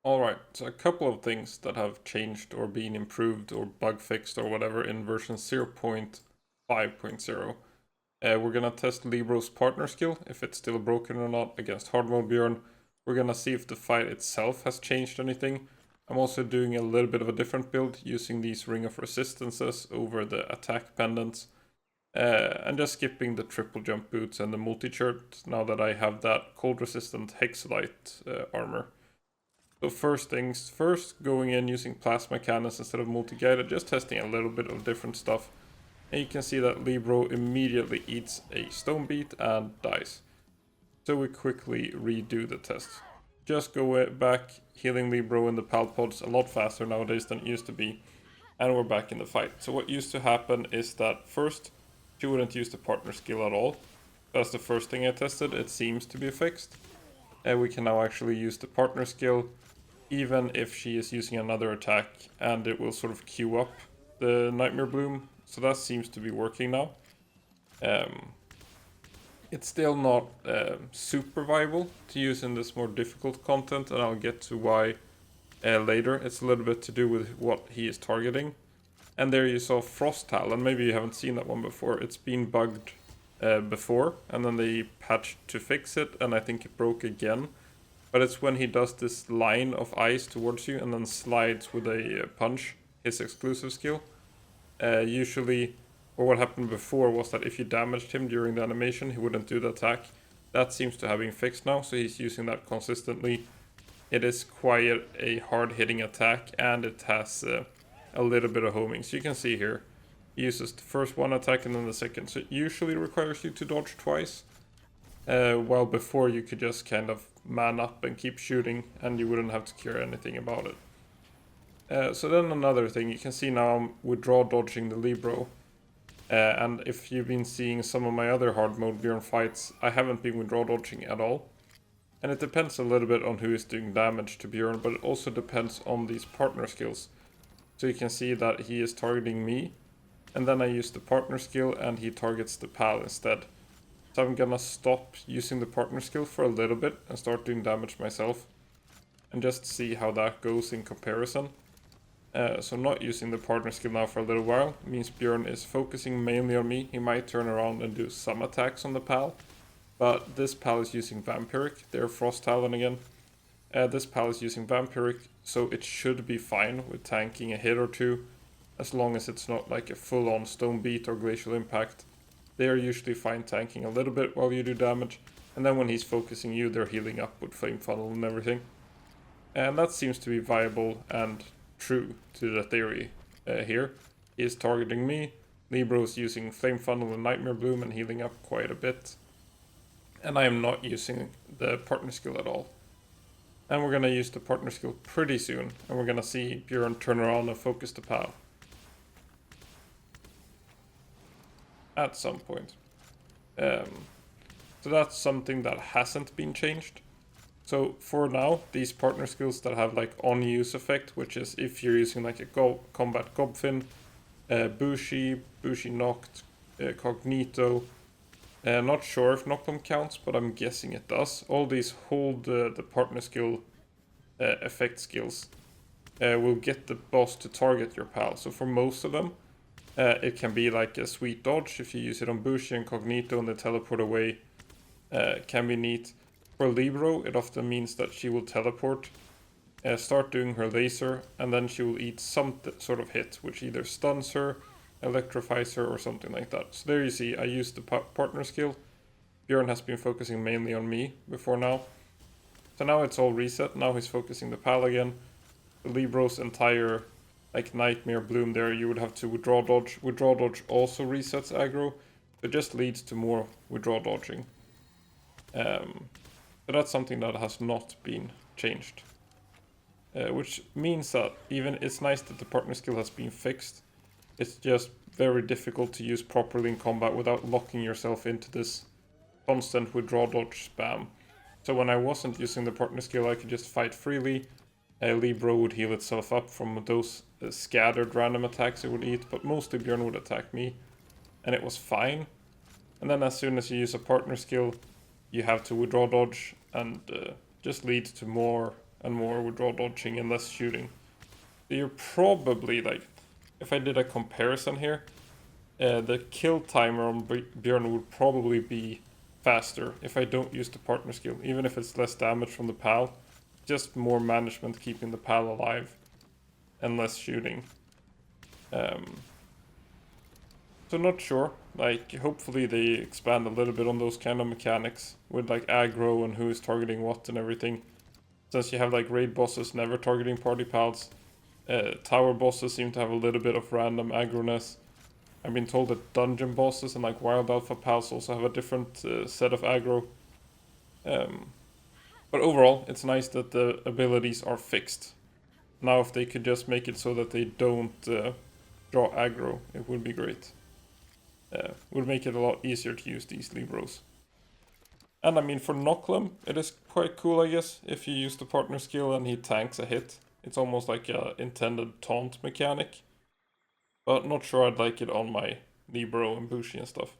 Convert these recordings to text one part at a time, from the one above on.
Alright, so a couple of things that have changed or been improved or bug fixed or whatever in version 0.5.0. We're gonna test Libro's partner skill, if it's still broken or not, against hard mode Bjorn. We're gonna see if the fight itself has changed anything. I'm also doing a little bit of a different build, using these Ring of Resistances over the attack pendants. And just skipping the triple jump boots and the multi-shirt, now that I have that cold resistant Hexalite armor. So first things first, going in using plasma cannons instead of multi-guided, just testing a little bit of different stuff. And you can see that Libro immediately eats a stone beat and dies. So we quickly redo the test. Just go back, healing Libro in the pal pods a lot faster nowadays than it used to be. And we're back in the fight. So what used to happen is that first, she wouldn't use the partner skill at all. That's the first thing I tested, it seems to be fixed. And we can now actually use the partner skill even if she is using another attack, and it will sort of queue up the Nightmare Bloom. So that seems to be working now. It's still not super viable to use in this more difficult content, and I'll get to why later. It's a little bit to do with what he is targeting. And there you saw Frost Talon, maybe you haven't seen that one before. It's been bugged before, and then they patched to fix it, and I think it broke again. But it's when he does this line of ice towards you and then slides with a punch, his exclusive skill. Usually, or what happened before was that if you damaged him during the animation, he wouldn't do the attack. That seems to have been fixed now, so he's using that consistently. It is quite a hard-hitting attack, and it has a little bit of homing. So you can see here, he uses the first one attack and then the second. So it usually requires you to dodge twice. While before you could just kind of man up and keep shooting, and you wouldn't have to care anything about it. So then another thing, you can see now I'm withdraw dodging the Libro. And if you've been seeing some of my other hard mode Bjorn fights, I haven't been withdraw dodging at all. And it depends a little bit on who is doing damage to Bjorn, but it also depends on these partner skills. So you can see that he is targeting me, and then I use the partner skill and he targets the pal instead. So I'm gonna stop using the partner skill for a little bit and start doing damage myself. And just see how that goes in comparison. So not using the partner skill now for a little while means Bjorn is focusing mainly on me. He might turn around and do some attacks on the pal. But this pal is using Vampiric, they're Frost Talon again. This pal is using Vampiric, so it should be fine with tanking a hit or two. As long as it's not like a full-on Stone Beat or Glacial Impact. They are usually fine tanking a little bit while you do damage, and then when he's focusing you, they're healing up with Flame Funnel and everything. And that seems to be viable and true to the theory here. He is targeting me, Libro's using Flame Funnel and Nightmare Bloom and healing up quite a bit. And I am not using the partner skill at all. And we're gonna use the partner skill pretty soon, and we're gonna see Bjorn turn around and focus the pal. At some point. So that's something that hasn't been changed. So for now, these partner skills that have like on-use effect, which is if you're using like a combat Gobfin, Bushi knocked, Cognito. Not sure if knock them counts, but I'm guessing it does. All these hold the partner skill effect skills will get the boss to target your pal. So for most of them, it can be like a sweet dodge if you use it on Bushi and Cognito and they teleport away. Can be neat. For Libro, it often means that she will teleport, start doing her laser, and then she will eat some sort of hit, which either stuns her, electrifies her, or something like that. So there you see, I used the partner skill. Bjorn has been focusing mainly on me before now. So now it's all reset, now he's focusing the pal again. Libro's entire like Nightmare Bloom there, you would have to withdraw dodge. Withdraw dodge also resets aggro, it just leads to more withdraw dodging. So that's something that has not been changed. Which means that even it's nice that the partner skill has been fixed. It's just very difficult to use properly in combat without locking yourself into this constant withdraw dodge spam. So when I wasn't using the partner skill, I could just fight freely. Libro would heal itself up from those scattered random attacks it would eat, but mostly Bjorn would attack me, and it was fine. And then as soon as you use a partner skill, you have to withdraw dodge, and just leads to more and more withdraw dodging and less shooting. So you're probably like, if I did a comparison here, the kill timer on Bjorn would probably be faster if I don't use the partner skill, even if it's less damage from the PAL, just more management keeping the PAL alive and less shooting. So not sure, like hopefully they expand a little bit on those kind of mechanics with like aggro and who is targeting what and everything. Since you have like raid bosses never targeting party pals, tower bosses seem to have a little bit of random aggroness. I've been told that dungeon bosses and like wild alpha pals also have a different set of aggro. But overall, it's nice that the abilities are fixed. Now if they could just make it so that they don't draw aggro, it would be great. Would make it a lot easier to use these Libros. And I mean, for Noclem, it is quite cool, I guess, if you use the partner skill and he tanks a hit. It's almost like a intended taunt mechanic. But not sure I'd like it on my Libro and Bushi and stuff.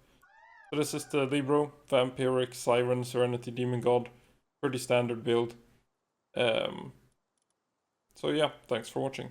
So this is the Libro, Vampiric, Siren, Serenity, Demon God. Pretty standard build. So yeah, thanks for watching.